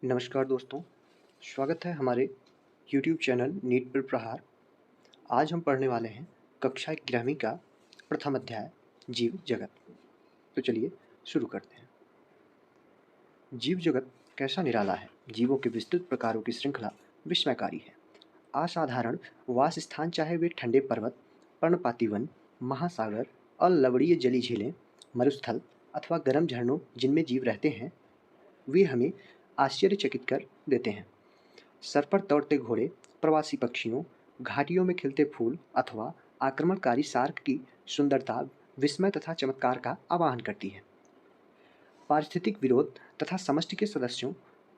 नमस्कार दोस्तों, स्वागत है हमारे YouTube चैनल नीट पर प्रहार। आज हम पढ़ने वाले हैं कक्षा 11वीं का प्रथम अध्याय जीव जगत। तो चलिए शुरू करते हैं। जीव जगत कैसा निराला है। जीवों के विस्तृत प्रकारों की श्रृंखला विस्मयकारी है। असाधारण वास स्थान, चाहे वे ठंडे पर्वत, पर्णपाती वन, महासागर, अलवणीय जली झीलें, मरुस्थल अथवा गर्म झरनों जिनमें जीव रहते हैं, वे हमें आश्चर्यचकित कर देते हैं। सर पर दौड़ते घोड़े, प्रवासी पक्षियों, घाटियों में खिलते फूल अथवा आक्रमणकारी सार्क की सुंदरता विस्मय तथा चमत्कार का आवाहन करती है। पारिस्थितिक विरोध तथा समष्टि के सदस्यों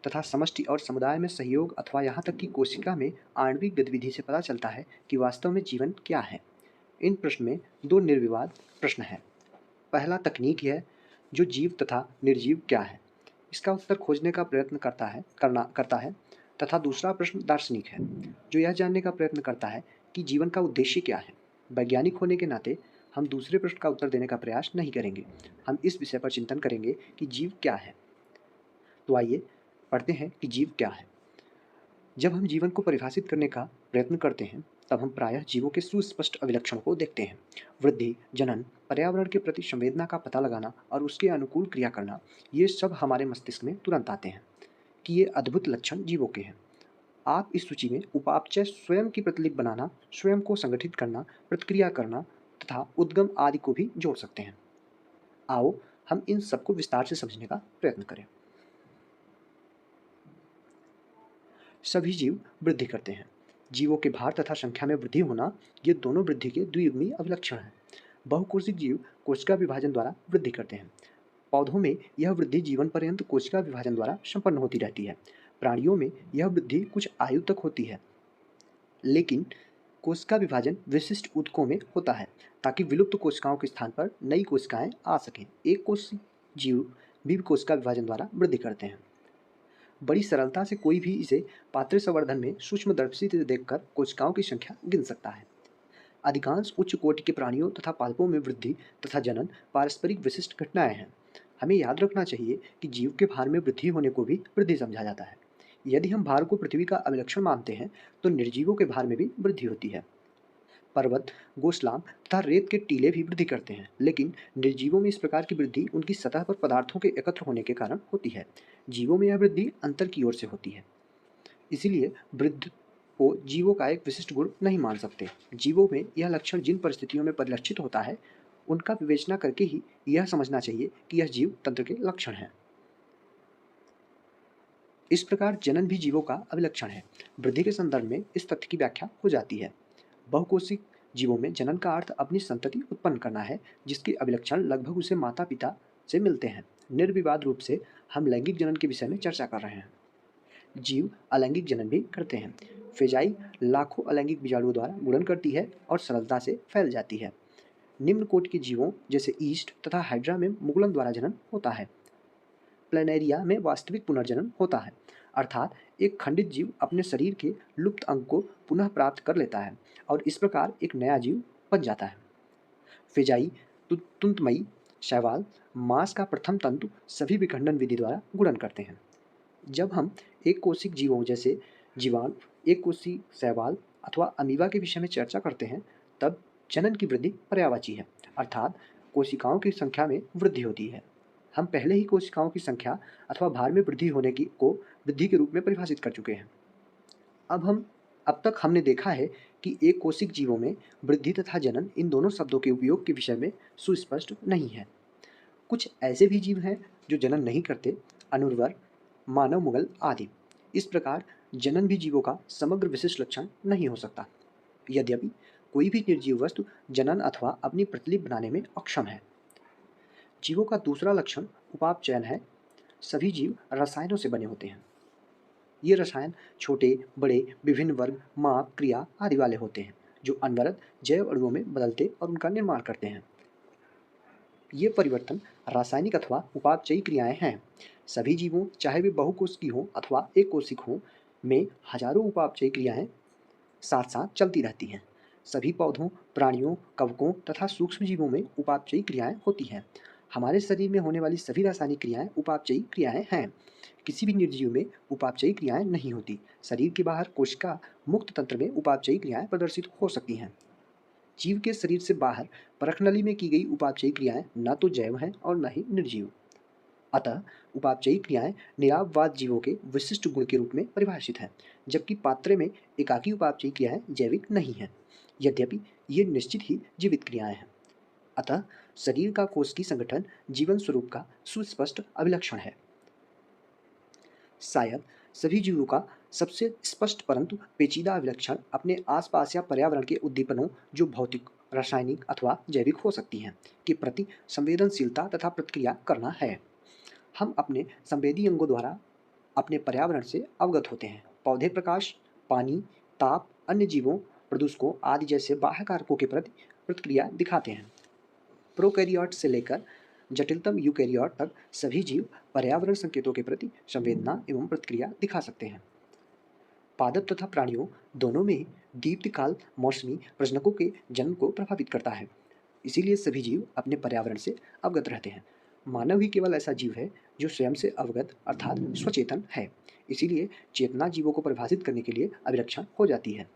तथा समष्टि और समुदाय में सहयोग अथवा यहाँ तक कि कोशिका में आणविक गतिविधि से पता चलता है कि वास्तव में जीवन क्या है। इन प्रश्न में दो निर्विवाद प्रश्न हैं। पहला तकनीक है, जो जीव तथा निर्जीव क्या है, इसका उत्तर खोजने का प्रयत्न करता है तथा दूसरा प्रश्न दार्शनिक है, जो यह जानने का प्रयत्न करता है कि जीवन का उद्देश्य क्या है। वैज्ञानिक होने के नाते हम दूसरे प्रश्न का उत्तर देने का प्रयास नहीं करेंगे। हम इस विषय पर चिंतन करेंगे कि जीव क्या है। तो आइए पढ़ते हैं कि जीव क्या है। जब हम जीवन को परिभाषित करने का प्रयत्न करते हैं, तब हम प्रायः जीवों के सुस्पष्ट अभिलक्षण को देखते हैं। वृद्धि, जनन, पर्यावरण के प्रति संवेदना का पता लगाना और उसके अनुकूल क्रिया करना, ये सब हमारे मस्तिष्क में तुरंत आते हैं कि ये अद्भुत लक्षण जीवों के हैं। आप इस सूची में उपापचय, स्वयं की प्रतिलिपि बनाना, स्वयं को संगठित करना, प्रतिक्रिया करना तथा उद्गम आदि को भी जोड़ सकते हैं। आओ हम इन सबको विस्तार से समझने का प्रयत्न करें। सभी जीव वृद्धि करते हैं। जीवों के भार तथा संख्या में वृद्धि होना, ये दोनों वृद्धि के द्वियुग्मी अभिलक्षण हैं। बहुकोशिक जीव कोशिका विभाजन द्वारा वृद्धि करते हैं। पौधों में यह वृद्धि जीवन पर्यंत कोशिका विभाजन द्वारा संपन्न होती रहती है। प्राणियों में यह वृद्धि कुछ आयु तक होती है, लेकिन कोशिका विभाजन विशिष्ट ऊतकों में होता है ताकि विलुप्त कोशिकाओं के स्थान पर नई कोशिकाएं आ सकें। एक कोशिक जीव भी कोशिका विभाजन द्वारा वृद्धि करते हैं। बड़ी सरलता से कोई भी इसे पात्रे संवर्धन में सूक्ष्मदर्शी से देखकर कोशिकाओं की संख्या गिन सकता है। अधिकांश उच्च कोटि के प्राणियों तथा पादपों में वृद्धि तथा जनन पारस्परिक विशिष्ट घटनाएं हैं। हमें याद रखना चाहिए कि जीव के भार में वृद्धि होने को भी वृद्धि समझा जाता है। यदि हम भार को पृथ्वी का अभिलक्षण मानते हैं, तो निर्जीवों के भार में भी वृद्धि होती है। पर्वत, गोसलाम तथा रेत के टीले भी वृद्धि करते हैं, लेकिन निर्जीवों में इस प्रकार की वृद्धि उनकी सतह पर पदार्थों के एकत्र होने के कारण होती है। जीवों में यह वृद्धि अंतर की ओर से होती है। इसीलिए वृद्ध को जीवों का एक विशिष्ट गुण नहीं मान सकते। जीवों में यह लक्षण जिन परिस्थितियों में परिलक्षित होता है, उनका विवेचना करके ही यह समझना चाहिए कि यह जीव तंत्र के लक्षण हैं। इस प्रकार जनन भी जीवों का अभिलक्षण है। वृद्धि के संदर्भ में इस तथ्य की व्याख्या हो जाती है। बहुकोशिक जीवों में जनन का अर्थ अपनी संतति उत्पन्न करना है, जिसके अभिलक्षण लगभग उसे माता पिता से मिलते हैं। निर्विवाद रूप से हम लैंगिक जनन के विषय में चर्चा कर रहे हैं। जीव अलैंगिक जनन भी करते हैं। फेजाई लाखों अलैंगिक बीजाणुओं द्वारा गुणन करती है और सरलता से फैल जाती है। निम्न कोटि के जीवों जैसे ईस्ट तथा हाइड्रा में मुकुलन द्वारा जनन होता है। प्लेनेरिया में वास्तविक पुनर्जनन होता है, अर्थात एक खंडित जीव अपने शरीर के लुप्त अंग को पुनः प्राप्त कर लेता है और इस प्रकार एक नया जीव बन जाता है। फेजाई, तुंतमयी, शैवाल मांस का प्रथम तंतु सभी विखंडन विधि द्वारा गुणन करते हैं। जब हम एक कोशिक जीवों जैसे जीवाणु, एक कोशिक शैवाल अथवा अमीबा के विषय में चर्चा करते हैं, तब जनन की वृद्धि पर्यायवाची है, अर्थात कोशिकाओं की संख्या में वृद्धि होती है। हम पहले ही कोशिकाओं की संख्या अथवा भार में वृद्धि होने की को वृद्धि के रूप में परिभाषित कर चुके हैं। अब तक हमने देखा है कि एक कोशिक जीवों में वृद्धि तथा जनन इन दोनों शब्दों के उपयोग के विषय में सुस्पष्ट नहीं है। कुछ ऐसे भी जीव हैं जो जनन नहीं करते, अनुर्वर, मानव मुगल आदि। इस प्रकार जनन भी जीवों का समग्र विशिष्ट लक्षण नहीं हो सकता। यद्यपि कोई भी निर्जीव वस्तु जनन अथवा अपनी प्रतिलिपि बनाने में अक्षम है। जीवों का दूसरा लक्षण उपापचयन है। सभी जीव रसायनों से बने होते हैं। ये रसायन छोटे बड़े विभिन्न वर्ग, माप, क्रिया आदि वाले होते हैं, जो अनवरत जैव अणुओं में बदलते और उनका निर्माण करते हैं। ये परिवर्तन रासायनिक अथवा उपापचयी क्रियाएं हैं। सभी जीवों, चाहे वे बहुकोशिकी हों अथवा एक कोशिक हों, में हजारों उपापचयी क्रियाएं साथ साथ चलती रहती हैं। सभी पौधों, प्राणियों, कवकों तथा सूक्ष्म जीवों में उपापचयी क्रियाएं होती हैं। हमारे शरीर में होने वाली सभी रासायनिक क्रियाएं उपापचयी क्रियाएं हैं। किसी भी निर्जीव में उपापचयी क्रियाएं नहीं होती। शरीर के बाहर कोशिका मुक्त तंत्र में उपापचयी क्रियाएं प्रदर्शित हो सकती हैं। जीव के शरीर से बाहर परखनली में की गई उपापचयी क्रियाएं न तो जैव हैं और न ही निर्जीव। अतः उपापचयी क्रियाएं निराववाद जीवों के विशिष्ट गुण के रूप में परिभाषित हैं, जबकि पात्रे में एकाकी उपापचयी क्रियाएं जैविक नहीं हैं, यद्यपि ये निश्चित ही जीवित क्रियाएं हैं। अतः शरीर का कोशिकी संगठन जीवन स्वरूप का सुस्पष्ट अभिलक्षण है। शायद सभी जीवों का सबसे स्पष्ट परंतु पेचीदा अभिलक्षण अपने आसपास या पर्यावरण के उद्दीपनों, जो भौतिक, रासायनिक अथवा जैविक हो सकती हैं, के प्रति संवेदनशीलता तथा प्रतिक्रिया करना है। हम अपने संवेदी अंगों द्वारा अपने पर्यावरण से अवगत होते हैं। पौधे प्रकाश, पानी, ताप, अन्य जीवों, प्रदूषकों आदि जैसे बाह्य कारकों के प्रति प्रतिक्रिया दिखाते हैं। प्रोकैरियोट से लेकर जटिलतम यूकैरियोट तक सभी जीव पर्यावरण संकेतों के प्रति संवेदना एवं प्रतिक्रिया दिखा सकते हैं। पादप तथा प्राणियों दोनों में दीप्तिकाल मौसमी प्रजनकों के जन्म को प्रभावित करता है। इसीलिए सभी जीव अपने पर्यावरण से अवगत रहते हैं। मानव ही केवल ऐसा जीव है जो स्वयं से अवगत अर्थात स्वचेतन है। इसीलिए चेतना जीवों को परिभाषित करने के लिए अभिलक्षण हो जाती है।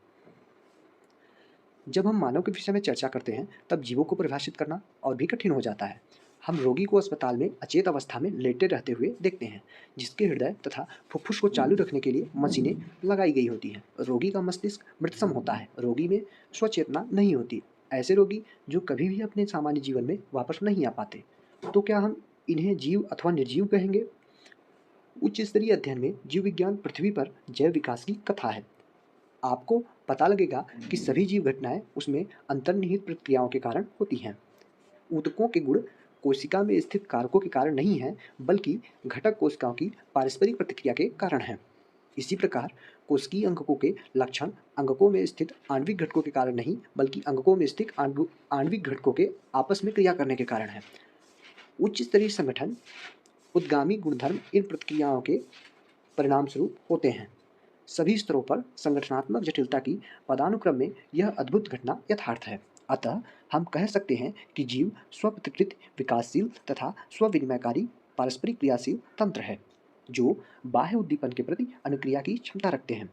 जब हम मानव के विषय में चर्चा करते हैं तब जीवों को परिभाषित करना और भी कठिन हो जाता है। हम रोगी को अस्पताल में अचेत अवस्था में लेटे रहते हुए देखते हैं, जिसके हृदय तथा फुफ्फुस को चालू रखने के लिए मशीनें लगाई गई होती हैं। रोगी का मस्तिष्क मृतसम होता है। रोगी में स्वचेतना नहीं होती। ऐसे रोगी जो कभी भी अपने सामान्य जीवन में वापस नहीं आ पाते, तो क्या हम इन्हें जीव अथवा निर्जीव कहेंगे? उच्च स्तरीय अध्ययन में जीव विज्ञान पृथ्वी पर जैव विकास की कथा है। आपको पता लगेगा कि सभी जीव घटनाएं उसमें अंतर्निहित प्रक्रियाओं के कारण होती हैं। ऊतकों के गुण कोशिका में स्थित कारकों के कारण नहीं हैं, बल्कि घटक कोशिकाओं की पारस्परिक प्रतिक्रिया के कारण हैं। इसी प्रकार कोशिकीय अंगकों के लक्षण अंगकों में स्थित आणविक घटकों के कारण नहीं, बल्कि अंगकों में स्थित आणविक घटकों के आपस में क्रिया करने के कारण है। उच्च स्तरीय संगठन उद्गामी गुणधर्म इन प्रतिक्रियाओं के परिणाम स्वरूप होते हैं। सभी स्तरों पर संगठनात्मक जटिलता की पदानुक्रम में यह अद्भुत घटना यथार्थ है। अतः हम कह सकते हैं कि जीव स्वप्रतिकृत विकासशील तथा स्वविनिमयकारी पारस्परिक क्रियाशील तंत्र है, जो बाह्य उद्दीपन के प्रति अनुक्रिया की क्षमता रखते हैं।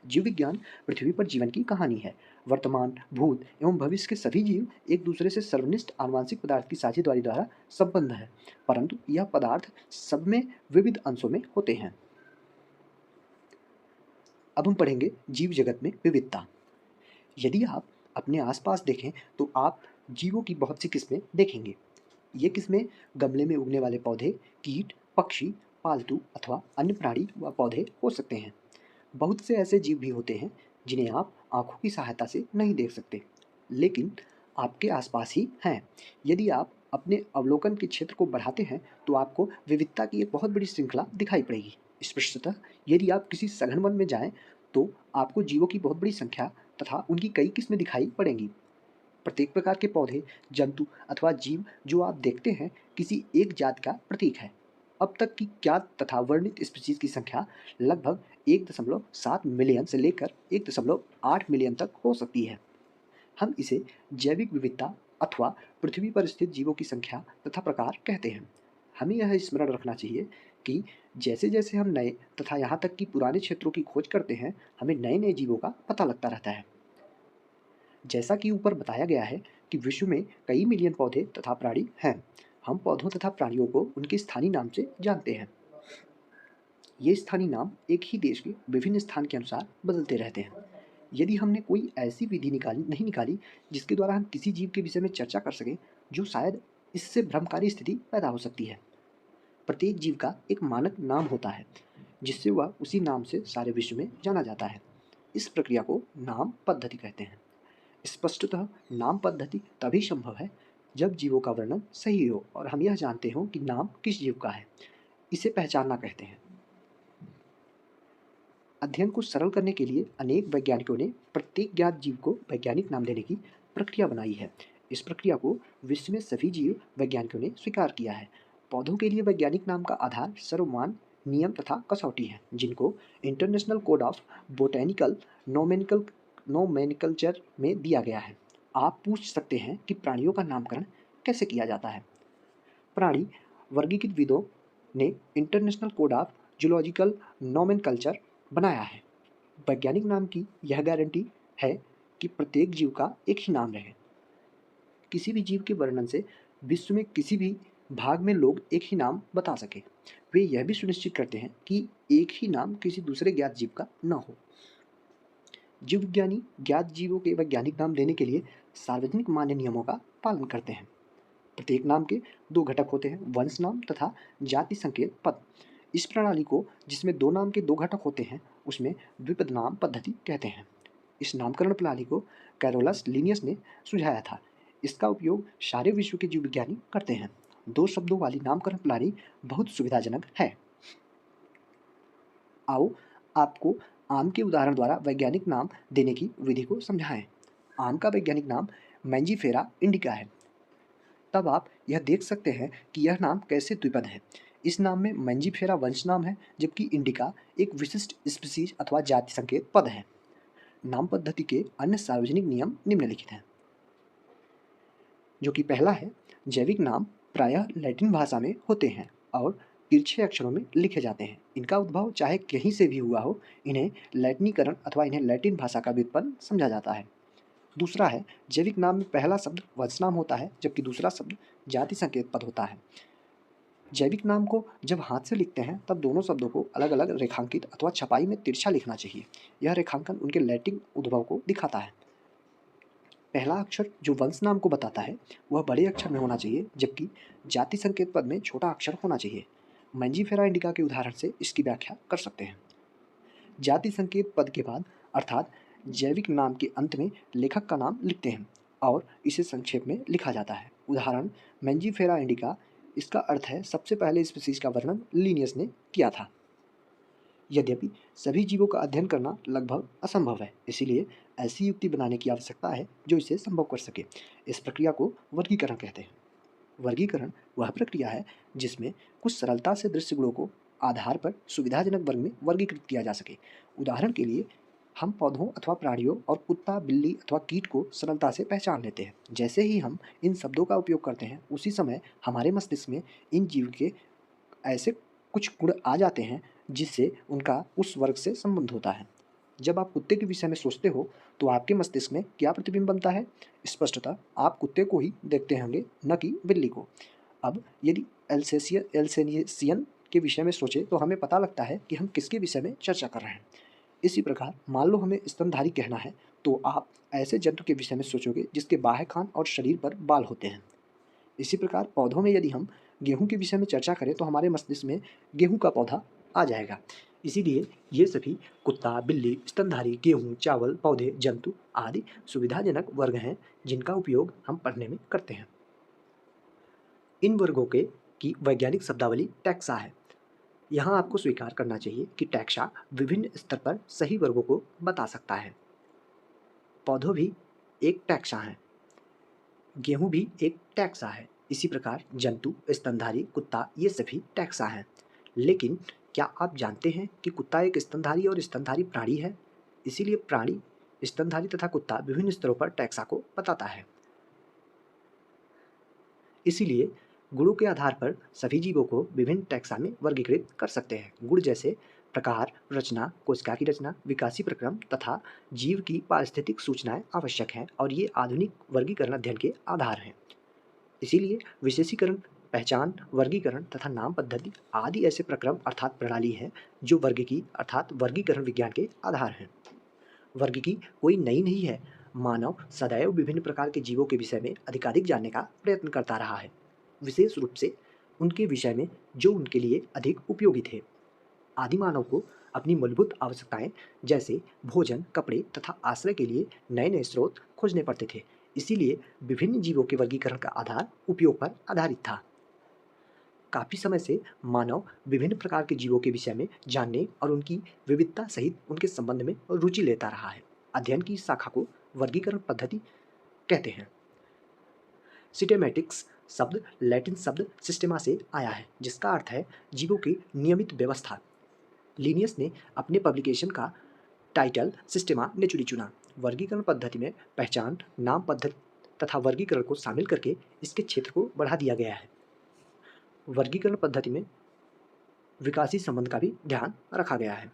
जीव विज्ञान पृथ्वी पर जीवन की कहानी है। वर्तमान, भूत एवं भविष्य के सभी जीव एक दूसरे से सर्वनिष्ठ आनुवांशिक पदार्थ की साझेदारी द्वारा संबंध है, परंतु यह पदार्थ सब में विविध अंशों में होते हैं। अब हम पढ़ेंगे जीव जगत में विविधता। यदि आप अपने आसपास देखें तो आप जीवों की बहुत सी किस्में देखेंगे। ये किस्में गमले में उगने वाले पौधे, कीट, पक्षी, पालतू अथवा अन्य प्राणी व पौधे हो सकते हैं। बहुत से ऐसे जीव भी होते हैं जिन्हें आप आंखों की सहायता से नहीं देख सकते, लेकिन आपके आसपास ही हैं। यदि आप अपने अवलोकन के क्षेत्र को बढ़ाते हैं तो आपको विविधता की एक बहुत बड़ी श्रृंखला दिखाई पड़ेगी। स्पष्टतः यदि आप किसी सघन वन में जाएं तो आपको जीवों की बहुत बड़ी संख्या तथा उनकी कई किस्में दिखाई पड़ेंगी। प्रत्येक प्रकार के पौधे, जंतु अथवा जीव जो आप देखते हैं किसी एक जाति का प्रतीक है। अब तक की ज्ञात तथा वर्णित स्पीशीज की संख्या लगभग 1.7 मिलियन से लेकर 1.8 मिलियन तक हो सकती है। हम इसे जैविक विविधता अथवा पृथ्वी पर स्थित जीवों की संख्या तथा प्रकार कहते हैं। हमें यह स्मरण रखना चाहिए कि जैसे जैसे हम नए तथा यहाँ तक कि पुराने क्षेत्रों की खोज करते हैं, हमें नए नए जीवों का पता लगता रहता है। जैसा कि ऊपर बताया गया है कि विश्व में कई मिलियन पौधे तथा प्राणी हैं। हम पौधों तथा प्राणियों को उनके स्थानीय नाम से जानते हैं। ये स्थानीय नाम एक ही देश के विभिन्न स्थान के अनुसार बदलते रहते हैं। यदि हमने कोई ऐसी विधि नहीं निकाली जिसके द्वारा हम किसी जीव के विषय में चर्चा कर सकें, जो शायद इससे भ्रमकारी स्थिति पैदा हो सकती है। प्रत्येक जीव का एक मानक नाम होता है, जिससे वह उसी नाम से सारे विश्व में जाना जाता है। इस प्रक्रिया को नाम पद्धति कहते हैं। स्पष्टतः नाम पद्धति तभी संभव है जब जीवों का वर्णन सही हो और हम यह जानते हो कि नाम किस जीव का है। इसे पहचानना कहते हैं। अध्ययन को सरल करने के लिए अनेक वैज्ञानिकों ने प्रत्येक ज्ञात जीव को वैज्ञानिक नाम देने की प्रक्रिया बनाई है। इस प्रक्रिया को विश्व में सभी जीव वैज्ञानिकों ने स्वीकार किया है। पौधों के लिए वैज्ञानिक नाम का आधार सर्वमान्य नियम तथा कसौटी है, जिनको international code of botanical nomenclature में दिया गया है। आप पूछ सकते हैं कि प्राणियों का नामकरण कैसे किया जाता है। प्राणी वर्गीकृतविदों ने international code of zoological nomenclature बनाया है। वैज्ञानिक नाम की यह गारंटी है कि प्रत्येक जीव का एक ही नाम रहे। किसी भी जीव के वर्णन से विश्व में किसी भी भाग में लोग एक ही नाम बता सके। वे यह भी सुनिश्चित करते हैं कि एक ही नाम किसी दूसरे ज्ञात जीव का न हो। जीव विज्ञानी ज्ञात जीवों के वैज्ञानिक नाम देने के लिए सार्वजनिक मान्य नियमों का पालन करते हैं। प्रत्येक नाम के दो घटक होते हैं, वंश नाम तथा जाति संकेत पद। इस प्रणाली को, जिसमें दो नाम के दो घटक होते हैं, उसमें द्विपद नाम पद्धति कहते हैं। इस नामकरण प्रणाली को कैरोलस लिनियस ने सुझाया था। इसका उपयोग सारे विश्व के जीव विज्ञानी करते हैं। दो शब्दों वाली नामकरण प्रणाली बहुत सुविधाजनक है। आओ आपको आम के उदाहरण द्वारा वैज्ञानिक नाम देने की विधि को समझाएं। आम का वैज्ञानिक नाम मैंजीफेरा इंडिका है। तब आप यह देख सकते हैं कि यह नाम कैसे द्विपद है। इस नाम में मैंजीफेरा वंश नाम है, जबकि इंडिका एक विशिष्ट स्पीसीज अथवा जाति संकेत पद है। नाम पद्धति के अन्य सार्वजनिक नियम निम्नलिखित हैं, जो कि पहला है, जैविक नाम प्रायः लैटिन भाषा में होते हैं और तिरछे अक्षरों में लिखे जाते हैं। इनका उद्भव चाहे कहीं से भी हुआ हो, इन्हें लैटिनीकरण अथवा इन्हें लैटिन भाषा का व्युत्पन्न समझा जाता है। दूसरा है, जैविक नाम में पहला शब्द वंशनाम होता है, जबकि दूसरा शब्द जाति संकेत पद होता है। जैविक नाम को जब हाथ से लिखते हैं तब दोनों शब्दों को अलग अलग रेखांकित अथवा छपाई में तिरछा लिखना चाहिए। यह रेखांकन उनके लैटिन उद्भव को दिखाता है। पहला अक्षर जो वंश नाम को बताता है वह बड़े अक्षर में होना चाहिए, जबकि जाति संकेत पद में छोटा अक्षर होना चाहिए। मैंजीफेरा इंडिका के उदाहरण से इसकी व्याख्या कर सकते हैं। जाति संकेत पद के बाद अर्थात जैविक नाम के अंत में लेखक का नाम लिखते हैं और इसे संक्षेप में लिखा जाता है। उदाहरण मैंजीफेरा इंडिका। इसका अर्थ है सबसे पहले स्पीसीज का वर्णन लिनियस ने किया था। यद्यपि सभी जीवों का अध्ययन करना लगभग असंभव है, इसीलिए ऐसी युक्ति बनाने की आवश्यकता है जो इसे संभव कर सके। इस प्रक्रिया को वर्गीकरण कहते हैं। वर्गीकरण वह प्रक्रिया है जिसमें कुछ सरलता से दृश्य गुणों को आधार पर सुविधाजनक वर्ग में वर्गीकृत किया जा सके। उदाहरण के लिए हम पौधों अथवा प्राणियों और कुत्ता, बिल्ली अथवा कीट को सरलता से पहचान लेते हैं। जैसे ही हम इन शब्दों का उपयोग करते हैं, उसी समय हमारे मस्तिष्क में इन जीव के ऐसे कुछ गुण आ जाते हैं जिससे उनका उस वर्ग से संबंध होता है। जब आप कुत्ते के विषय में सोचते हो तो आपके मस्तिष्क में क्या प्रतिबिंब बनता है? स्पष्टतः आप कुत्ते को ही देखते होंगे, न कि बिल्ली को। अब यदि एल्सेनियन के विषय में सोचें तो हमें पता लगता है कि हम किसके विषय में चर्चा कर रहे हैं। इसी प्रकार मान लो हमें स्तनधारी कहना है तो आप ऐसे जंतु के विषय में सोचोगे जिसके बाह्य खान और शरीर पर बाल होते हैं। इसी प्रकार पौधों में यदि हम गेहूं के विषय में चर्चा करें तो हमारे मस्तिष्क में गेहूं का पौधा आ जाएगा। इसीलिए ये सभी कुत्ता, बिल्ली, स्तनधारी, गेहूं, चावल, पौधे, जंतु आदि सुविधाजनक वर्ग हैं जिनका उपयोग हम पढ़ने में करते हैं। इन वर्गों के की वैज्ञानिक शब्दावली टैक्सा है। यहाँ आपको स्वीकार करना चाहिए कि टैक्सा विभिन्न स्तर पर सही वर्गों को बता सकता है। पौधों भी एक टैक्सा है, गेहूं भी एक टैक्सा है। इसी प्रकार जंतु, स्तनधारी, कुत्ता ये सभी टैक्सा हैं। लेकिन क्या आप जानते हैं कि कुत्ता एक स्तनधारी और स्तनधारी प्राणी है? इसीलिए प्राणी, स्तनधारी तथा कुत्ता विभिन्न स्तरों पर टैक्सा को बताता है। इसीलिए गुणों के आधार पर सभी जीवों को विभिन्न टैक्सा में वर्गीकृत कर सकते हैं। गुण जैसे प्रकार, रचना, कोशिका की रचना, विकासी प्रक्रम तथा जीव की पारिस्थितिक सूचनाएं आवश्यक हैं और ये आधुनिक वर्गीकरण अध्ययन के आधार हैं। इसीलिए विशेषीकरण, पहचान, वर्गीकरण तथा नाम पद्धति आदि ऐसे प्रक्रम अर्थात प्रणाली हैं जो वर्गीकी अर्थात वर्गीकरण विज्ञान के आधार हैं। वर्गीकी कोई नई नहीं है। मानव सदैव विभिन्न प्रकार के जीवों के विषय में अधिकाधिक जानने का प्रयत्न करता रहा है, विशेष रूप से उनके विषय में जो उनके लिए अधिक उपयोगी थे। आदि मानव को अपनी मूलभूत आवश्यकताएं जैसे भोजन, कपड़े तथा आश्रय के लिए नए नए स्रोत खोजने पड़ते थे। इसीलिए विभिन्न जीवों के वर्गीकरण का आधार उपयोग पर आधारित था। काफी समय से मानव विभिन्न प्रकार के जीवों के विषय में जानने और उनकी विविधता सहित उनके संबंध में रुचि लेता रहा है। अध्ययन की इस शाखा को वर्गीकरण पद्धति कहते हैं। सिस्टेमैटिक्स शब्द लैटिन शब्द सिस्टेमा से आया है, जिसका अर्थ है जीवों की नियमित व्यवस्था। लिनियस ने अपने पब्लिकेशन का टाइटल सिस्टेमा नेचुरी चुना। वर्गीकरण पद्धति में पहचान, नाम पद्धति तथा वर्गीकरण को शामिल करके इसके क्षेत्र को बढ़ा दिया गया है। वर्गीकरण पद्धति में विकासी संबंध का भी ध्यान रखा गया है।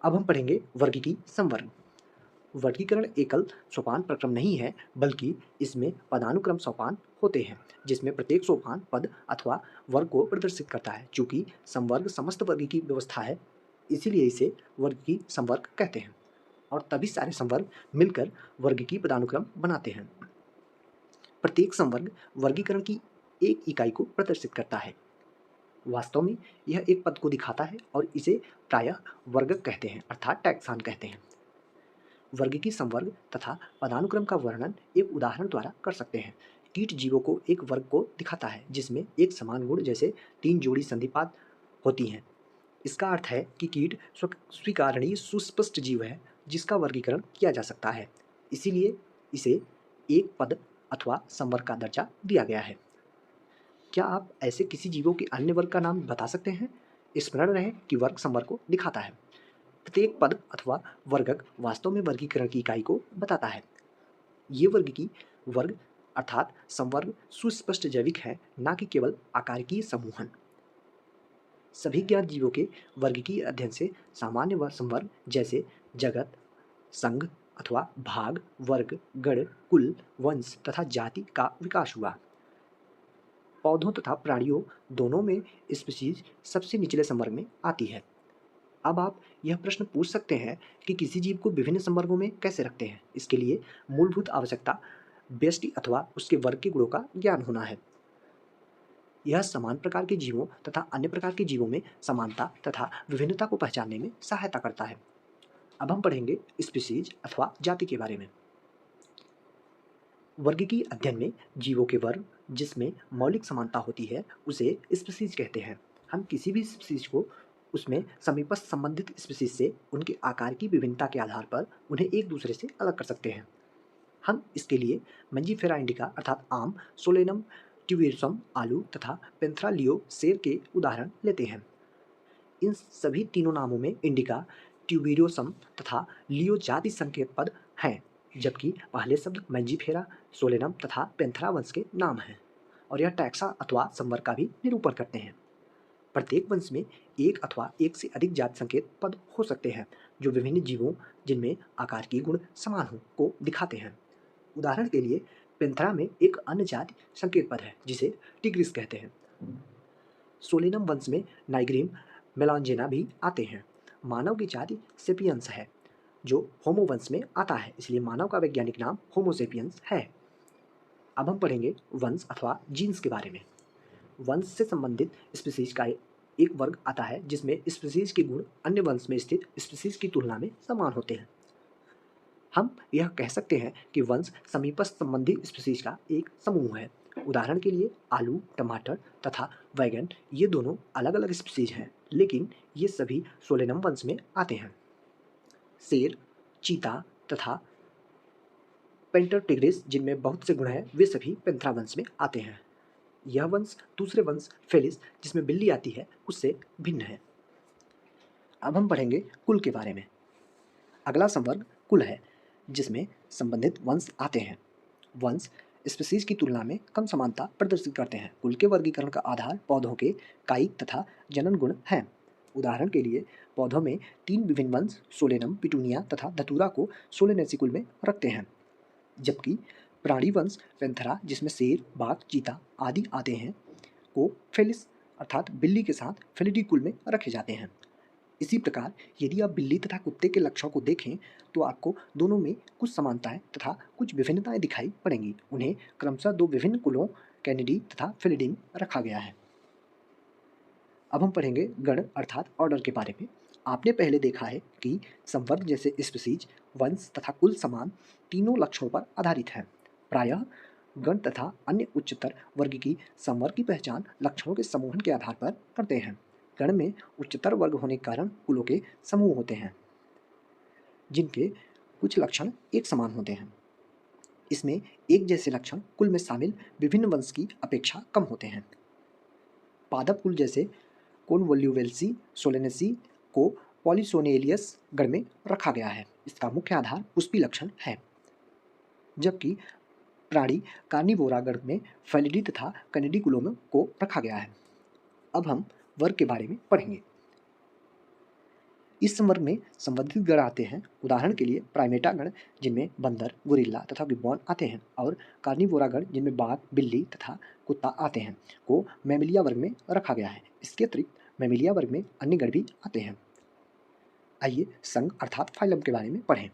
अब हम पढ़ेंगे वर्गीकी संवर्ग। वर्गीकरण एकल सोपान प्रक्रम नहीं है, बल्कि इसमें पदानुक्रम सोपान होते हैं, जिसमें प्रत्येक सोपान पद अथवा वर्ग को प्रदर्शित करता है। चूंकि संवर्ग समस्त वर्ग की व्यवस्था है, इसीलिए इसे वर्ग की संवर्ग कहते हैं, और तभी सारे संवर्ग मिलकर वर्ग की पदानुक्रम बनाते हैं। प्रत्येक संवर्ग वर्गीकरण की एक इकाई को प्रदर्शित करता है। वास्तव में यह एक पद को दिखाता है और इसे प्रायः वर्गक कहते हैं, अर्थात टैक्सान कहते हैं। वर्गीकी संवर्ग तथा पदानुक्रम का वर्णन एक उदाहरण द्वारा कर सकते हैं। कीट जीवों को एक वर्ग को दिखाता है जिसमें एक समान गुण जैसे 3 जोड़ी संधिपाद होती हैं। इसका अर्थ है कि कीट स्वीकारणीय सुस्पष्ट जीव है जिसका वर्गीकरण किया जा सकता है, इसीलिए इसे एक पद अथवा संवर्ग का दर्जा दिया गया है। क्या आप ऐसे किसी जीवों के अन्य वर्ग का नाम बता सकते हैं? स्मरण रहे कि वर्ग संवर्ग को दिखाता है। प्रत्येक पद अथवा वर्गक वास्तव में वर्गीकरण की इकाई को बताता है। ये वर्गीकी वर्ग अर्थात संवर्ग सुस्पष्ट जैविक है, न कि केवल आकारिकीय समूहन। सभी ज्ञात जीवों के वर्गीकीय अध्ययन से सामान्य संवर्ग जैसे जगत, संघ अथवा भाग, वर्ग, गण, कुल, वंश तथा जाति का विकास हुआ। पौधों तथा प्राणियों दोनों में स्पीशीज सबसे निचले संवर्ग में आती है। अब आप यह प्रश्न पूछ सकते हैं कि किसी जीव को विभिन्न संवर्गों में कैसे रखते हैं। इसके लिए मूलभूत आवश्यकता व्यष्टि अथवा उसके वर्ग के गुणों का ज्ञान होना है। यह समान प्रकार के जीवों तथा अन्य प्रकार के जीवों में समानता तथा विभिन्नता को पहचानने में सहायता करता है। अब हम पढ़ेंगे स्पीशीज अथवा जाति के बारे में। वर्गीकीय अध्ययन में जीवों के वर्ग जिसमें मौलिक समानता होती है उसे स्पीशीज कहते हैं। हम किसी भी स्पीशीज को उसमें समीपस्थ संबंधित स्पीशीज से उनके आकार की विभिन्नता के आधार पर उन्हें एक दूसरे से अलग कर सकते हैं। हम इसके लिए मंजीफेरा इंडिका अर्थात आम, सोलेनम ट्यूबेरोसम आलू तथा पेंथरा लियो सेर के उदाहरण लेते हैं। इन सभी तीनों नामों में इंडिका, ट्यूबेरोसम तथा लियो जाति संकेत पद हैं, जबकि पहले शब्द मंजीफेरा, सोलेनम तथा पेंथरा वंश के नाम हैं, और यह टैक्सा अथवा संवर्ग का भी निरूपण करते हैं। प्रत्येक वंश में एक अथवा एक से अधिक जाति संकेत पद हो सकते हैं जो विभिन्न जीवों जिनमें आकार की गुण समान हो को दिखाते हैं। उदाहरण के लिए पेंथरा में एक अन्य जाति संकेत पद है जिसे टिग्रिस कहते हैं। सोलेनम वंश में नाइग्रीम, मेलांजेना भी आते हैं। मानव की जाति सेपियंस है जो होमो वंश में आता है, इसलिए मानव का वैज्ञानिक नाम होमो सेपियंस है। अब हम पढ़ेंगे वंश अथवा जीन्स के बारे में। वंश से संबंधित स्पीशीज का एक वर्ग आता है जिसमें स्पीशीज के गुण अन्य वंश में स्थित स्पीशीज की तुलना में समान होते हैं। हम यह कह सकते हैं कि वंश समीपस्थ संबंधी स्पीशीज का एक समूह है। उदाहरण के लिए आलू, टमाटर तथा वैगन ये दोनों अलग अलग स्पीशीज हैं, लेकिन ये सभी सोलेनम वंश में आते हैं। शेर, चीता तथा पेंटर टिग्रिस जिनमें बहुत से गुण हैं वे सभी पेंथरा वंश में आते हैं। यह वंश दूसरे वंश फेलिस जिसमें बिल्ली आती है उससे भिन्न है। अब हम पढ़ेंगे कुल के बारे में। अगला संवर्ग कुल है जिसमें संबंधित वंश आते हैं। वंश स्पीशीज की तुलना में कम समानता प्रदर्शित करते हैं। कुल के वर्गीकरण का आधार पौधों के कायिक तथा जनन गुण हैं। उदाहरण के लिए पौधों में 3 विभिन्न वंश सोलेनम, पिटूनिया तथा धतूरा को सोलेनेसी कुल में रखते हैं, जबकि प्राणी वंश पेंथरा जिसमें शेर, बाघ, चीता आदि आते हैं को फेलिस अर्थात बिल्ली के साथ फेलिडी कुल में रखे जाते हैं। इसी प्रकार यदि आप बिल्ली तथा कुत्ते के लक्षणों को देखें तो आपको दोनों में कुछ समानताएं तथा कुछ विभिन्नताएं दिखाई पड़ेंगी। उन्हें क्रमशः 2 विभिन्न कुलों कैनिडी तथा फेलिडी में रखा गया है। अब हम पढ़ेंगे गण अर्थात ऑर्डर के बारे में। आपने पहले देखा है कि संवर्ग जैसे स्पीशीज, वंश तथा कुल समान तीनों लक्षणों पर आधारित है। प्रायः गण तथा अन्य उच्चतर वर्ग की संवर्ग की पहचान लक्षणों के समूहन के आधार पर करते हैं। गण में उच्चतर वर्ग होने के कारण कुलों के समूह होते हैं जिनके कुछ लक्षण एक समान होते हैं। इसमें एक जैसे लक्षण कुल में शामिल विभिन्न वंश की अपेक्षा कम होते हैं। पादप कुल जैसे कोनवोल्यूवेल्सी सोलेनेसी को पॉलीसोनेलियस गण में रखा गया है। इसका मुख्य आधार पुष्पी लक्षण है, जबकि प्राणी कार्निवोरा वर्ग में फेलिडी तथा कैनिडी कुलों में को रखा गया है। अब हम वर्ग के बारे में पढ़ेंगे। इस संवर्ग में संबंधित गण आते हैं। उदाहरण के लिए प्राइमेटा गण जिनमें बंदर, गोरिल्ला तथा गिब्बॉन आते हैं, और कार्निवोरा गण जिनमें बाघ, बिल्ली तथा कुत्ता आते हैं को मैमेलिया वर्ग में रखा गया है। इसके अतिरिक्त मैमेलिया वर्ग में अन्य गण भी आते हैं। आइए संघ अर्थात फाइलम के बारे में पढ़ें।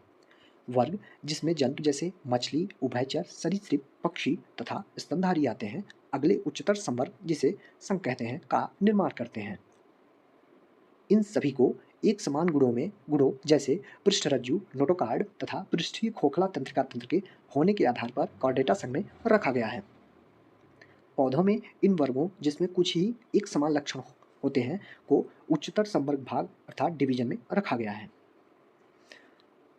वर्ग जिसमें जंतु जैसे मछली, उभयचर, सरीसृप, पक्षी तथा स्तनधारी आते हैं, अगले उच्चतर संवर्ग जिसे संघ कहते हैं का निर्माण करते हैं। इन सभी को एक समान गुणों जैसे पृष्ठरज्जु, नोटोकार्ड तथा पृष्ठीय खोखला तंत्रिका तंत्र के होने के आधार पर कॉर्डेटा संघ में रखा गया है। पौधों में इन वर्गों जिसमें कुछ ही एक समान लक्षण होते हैं को उच्चतर संवर्ग भाग अर्थात डिवीजन में रखा गया है।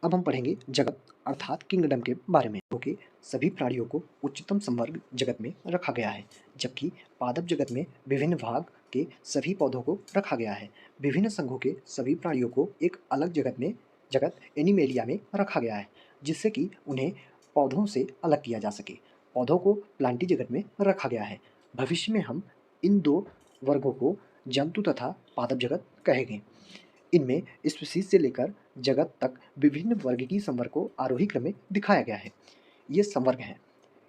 अब हम पढ़ेंगे जगत अर्थात किंगडम के बारे में, क्योंकि सभी प्राणियों को उच्चतम संवर्ग जगत में रखा गया है, जबकि पादप जगत में विभिन्न भाग के सभी पौधों को रखा गया है। विभिन्न संघों के सभी प्राणियों को एक अलग जगत एनिमेलिया में रखा गया है, जिससे कि उन्हें पौधों से अलग किया जा सके। पौधों को प्लांटी जगत में रखा गया है। भविष्य में हम इन दो वर्गों को जंतु तथा पादप जगत कहेंगे। इनमें स्पीशीज से लेकर जगत तक विभिन्न वर्गीय संवर्ग को आरोही क्रम में दिखाया गया है। ये संवर्ग हैं।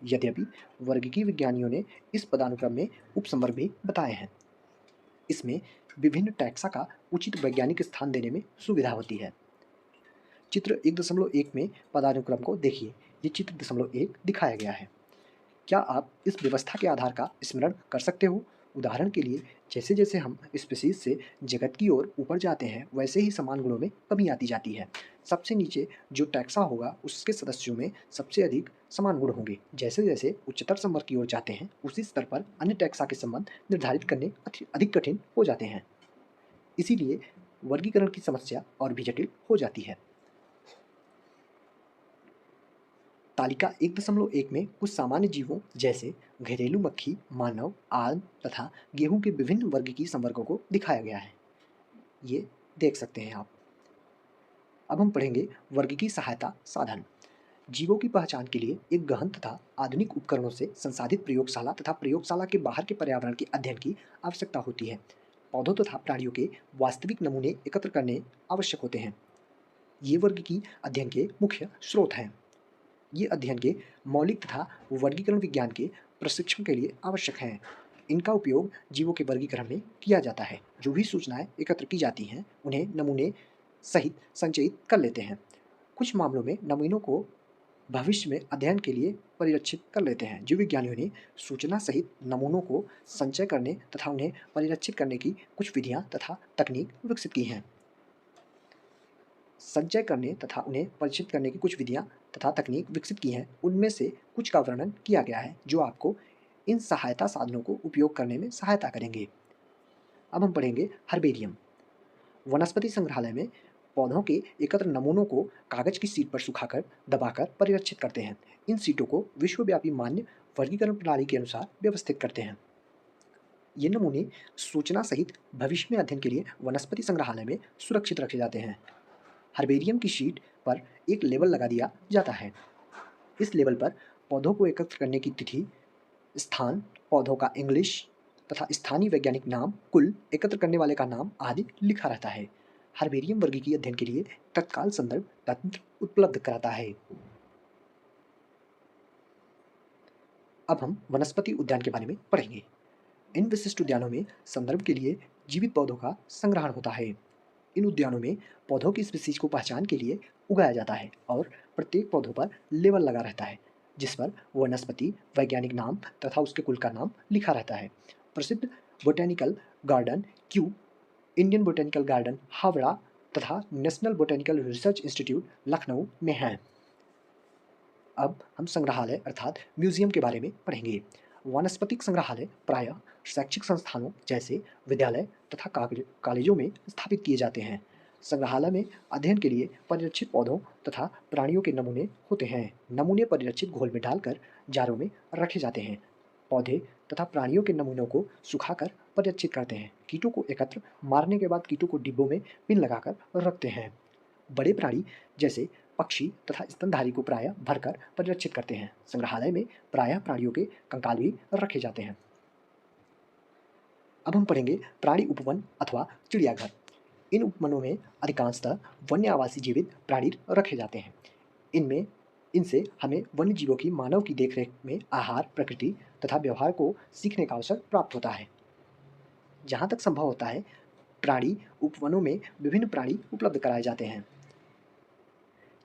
यद्यपि वर्गीय विज्ञानियों ने इस पदानुक्रम में उपसंवर्ग भी बताए हैं। इसमें विभिन्न टैक्सा का उचित वैज्ञानिक स्थान देने में सुविधा होती है। चित्र 1.1 में पदानुक्रम को देखिए। ये चित्र 1.1 दिखाया गया है। क्या आप इस व्यवस्था के आधार का स्मरण कर सकते हो? उदाहरण के लिए जैसे जैसे हम स्पीशीज से जगत की ओर ऊपर जाते हैं, वैसे ही समान गुणों में कमी आती जाती है। सबसे नीचे जो टैक्सा होगा उसके सदस्यों में सबसे अधिक समान गुण होंगे। जैसे जैसे उच्चतर संवर्ग की ओर जाते हैं, उसी स्तर पर अन्य टैक्सा के संबंध निर्धारित करने अधिक कठिन हो जाते हैं। इसीलिए वर्गीकरण की समस्या और भी जटिल हो जाती है। तालिका 1.1 में कुछ सामान्य जीवों जैसे घरेलू मक्खी, मानव, आम तथा गेहूं के विभिन्न वर्गीय संवर्गों को दिखाया गया है। ये देख सकते हैं आप। अब हम पढ़ेंगे वर्गीय सहायता साधन। जीवों की पहचान के लिए एक गहन तथा आधुनिक उपकरणों से संसाधित प्रयोगशाला तथा प्रयोगशाला के बाहर के पर्यावरण के अध्ययन की आवश्यकता होती है। पौधों तथा प्राणियों के वास्तविक नमूने एकत्र करने आवश्यक होते हैं। ये वर्गीय अध्ययन के मुख्य स्रोत हैं। ये अध्ययन के मौलिक तथा वर्गीकरण विज्ञान के प्रशिक्षण के लिए आवश्यक हैं। इनका उपयोग जीवों के वर्गीकरण में किया जाता है। जो भी सूचनाएं एकत्र की जाती हैं, उन्हें नमूने सहित संचयित कर लेते हैं। कुछ मामलों में नमूनों को भविष्य में अध्ययन के लिए परिरक्षित कर लेते हैं। जीव विज्ञानियों ने सूचना सहित नमूनों को संचय करने तथा उन्हें परिरक्षित करने की कुछ विधियां तथा तकनीक विकसित की हैं। संचय करने तथा उन्हें परिचित करने की कुछ विधियां तथा तकनीक विकसित की हैं। उनमें से कुछ का वर्णन किया गया है जो आपको इन सहायता साधनों को उपयोग करने में सहायता करेंगे। अब हम पढ़ेंगे हर्बेरियम। वनस्पति संग्रहालय में पौधों के एकत्र नमूनों को कागज की शीट पर सुखाकर दबाकर परिरक्षित करते हैं। इन शीटों को विश्वव्यापी मान्य वर्गीकरण प्रणाली के अनुसार व्यवस्थित करते हैं। ये नमूने सूचना सहित भविष्य में अध्ययन के लिए वनस्पति संग्रहालय में सुरक्षित रखे जाते हैं। हर्बेरियम की शीट पर एक लेबल लगा दिया जाता है। इस लेबल पर पौधों को एकत्र करने की तिथि, स्थान, पौधों का इंग्लिश तथा स्थानीय वैज्ञानिक नाम, कुल एकत्र करने वाले का नाम आदि लिखा रहता है। हर्बेरियम वर्गीय अध्ययन के लिए तत्काल संदर्भ तंत्र उपलब्ध कराता है। अब हम वनस्पति उद्यान के बारे में पढ़ेंगे। इन विशिष्ट उद्यानों में संदर्भ के लिए जीवित पौधों का संग्रहण होता है। इन उद्यानों में पौधों की स्पीशीज को पहचान के लिए उगाया जाता है और प्रत्येक पौधों पर लेबल लगा रहता है जिस पर वनस्पति, वैज्ञानिक नाम तथा उसके कुल का नाम लिखा रहता है। प्रसिद्ध botanical garden Kew, Indian botanical garden Howrah तथा national botanical research institute Lucknow में हैं। अब हम संग्रहालय अर्थात म्यूजियम के बारे में पढ़ेंगे। वनस्पतिक संग्रहालय प्रायः शैक्षिक संस्थानों जैसे विद्यालय तथा कॉलेजों में स्थापित किए जाते हैं। संग्रहालय में अध्ययन के लिए परिरक्षित पौधों तथा प्राणियों के नमूने होते हैं। नमूने परिरक्षित घोल में डालकर जारों में रखे जाते हैं। पौधे तथा प्राणियों के नमूनों को सुखाकर परिरक्षित करते हैं। कीटों को मारने के बाद कीटों को डिब्बों में पिन लगाकर रखते हैं। बड़े प्राणी जैसे पक्षी तथा स्तनधारी को प्रायः भरकर परिरक्षित करते हैं। संग्रहालय में प्रायः प्राणियों के कंकाल भी रखे जाते हैं। अब हम पढ़ेंगे प्राणी उपवन अथवा चिड़ियाघर। इन उपवनों में अधिकांशतः वन्य आवासी जीवित प्राणी रखे जाते हैं। इनसे हमें वन्य जीवों की मानव की देखरेख में आहार, प्रकृति तथा व्यवहार को सीखने का अवसर प्राप्त होता है। जहाँ तक संभव होता है, प्राणी उपवनों में विभिन्न प्राणी उपलब्ध कराए जाते हैं।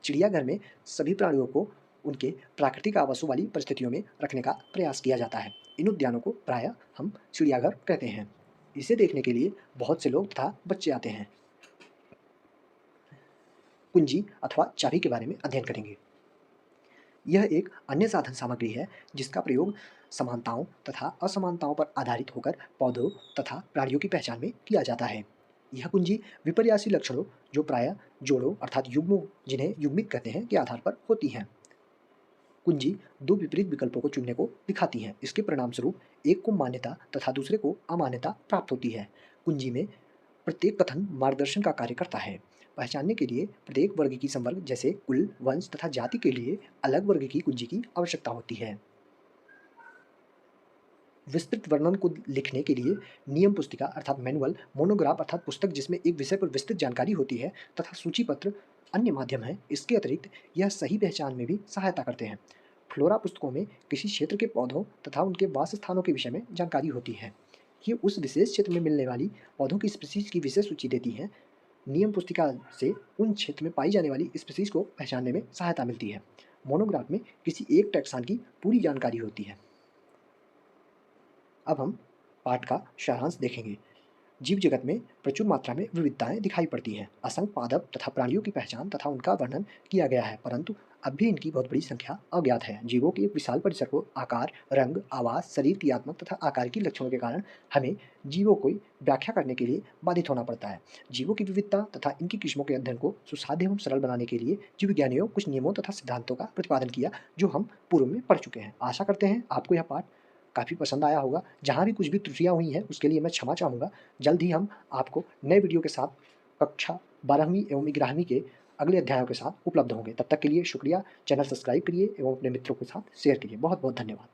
चिड़ियाघर में सभी प्राणियों को उनके प्राकृतिक आवासों वाली परिस्थितियों में रखने का प्रयास किया जाता है। इन उद्यानों को प्रायः हम चिड़ियाघर कहते हैं। इसे देखने के लिए बहुत से लोग तथा बच्चे आते हैं। कुंजी अथवा चाबी के बारे में अध्ययन करेंगे। यह एक अन्य साधन सामग्री है जिसका प्रयोग समानताओं तथा असमानताओं पर आधारित होकर पौधों तथा प्राणियों की पहचान में किया जाता है। यह कुंजी विपर्यासी लक्षणों, जो प्रायः जोड़ों अर्थात युग्मों, जिन्हें युग्मित कहते हैं, के आधार पर होती हैं। कुंजी दो विपरीत विकल्पों को चुनने को दिखाती हैं। इसके परिणाम स्वरूप एक को मान्यता तथा दूसरे को अमान्यता प्राप्त होती है। कुंजी में प्रत्येक कथन मार्गदर्शन का कार्य करता है। पहचानने के लिए प्रत्येक वर्ग की संवर्ग जैसे कुल, वंश तथा जाति के लिए अलग वर्ग की कुंजी की आवश्यकता होती है। विस्तृत वर्णन को लिखने के लिए नियम पुस्तिका अर्थात मैनुअल, मोनोग्राफ अर्थात पुस्तक जिसमें एक विषय पर विस्तृत जानकारी होती है, तथा सूची पत्र अन्य माध्यम हैं। इसके अतिरिक्त यह सही पहचान में भी सहायता करते हैं। फ्लोरा पुस्तकों में किसी क्षेत्र के पौधों तथा उनके वास स्थानों के विषय में जानकारी होती है। ये उस विशेष क्षेत्र में मिलने वाली पौधों की स्पीसीज की विशेष सूची देती हैं। नियम पुस्तिका से उन क्षेत्र में पाई जाने वाली स्पीसीज को पहचानने में सहायता मिलती है। मोनोग्राफ में किसी एक टैक्सान की पूरी जानकारी होती है। अब हम पाठ का सारांश देखेंगे। जीव जगत में प्रचुर मात्रा में विविधताएं दिखाई पड़ती हैं। असंख्य पादप तथा प्राणियों की पहचान तथा उनका वर्णन किया गया है, परंतु अब भी इनकी बहुत बड़ी संख्या अज्ञात है। जीवों के एक विशाल परिसर को आकार, रंग, आवाज, शरीर क्रियात्मक तथा आकार की लक्षणों के कारण हमें जीवों को व्याख्या करने के लिए बाधित होना पड़ता है। जीवों की विविधता तथा इनकी किस्मों के अध्ययन को सुसाध्य एवं सरल बनाने के लिए जीव विज्ञानियों कुछ नियमों तथा सिद्धांतों का प्रतिपादन किया, जो हम पूर्व में पढ़ चुके हैं। आशा करते हैं आपको यह पाठ काफ़ी पसंद आया होगा। जहाँ भी कुछ भी त्रुटियाँ हुई हैं उसके लिए मैं क्षमा चाहूँगा। जल्द ही हम आपको नए वीडियो के साथ कक्षा 12वीं एवं 11वीं के अगले अध्यायों के साथ उपलब्ध होंगे। तब तक के लिए शुक्रिया। चैनल सब्सक्राइब करिए एवं अपने मित्रों के साथ शेयर करिए। बहुत बहुत धन्यवाद।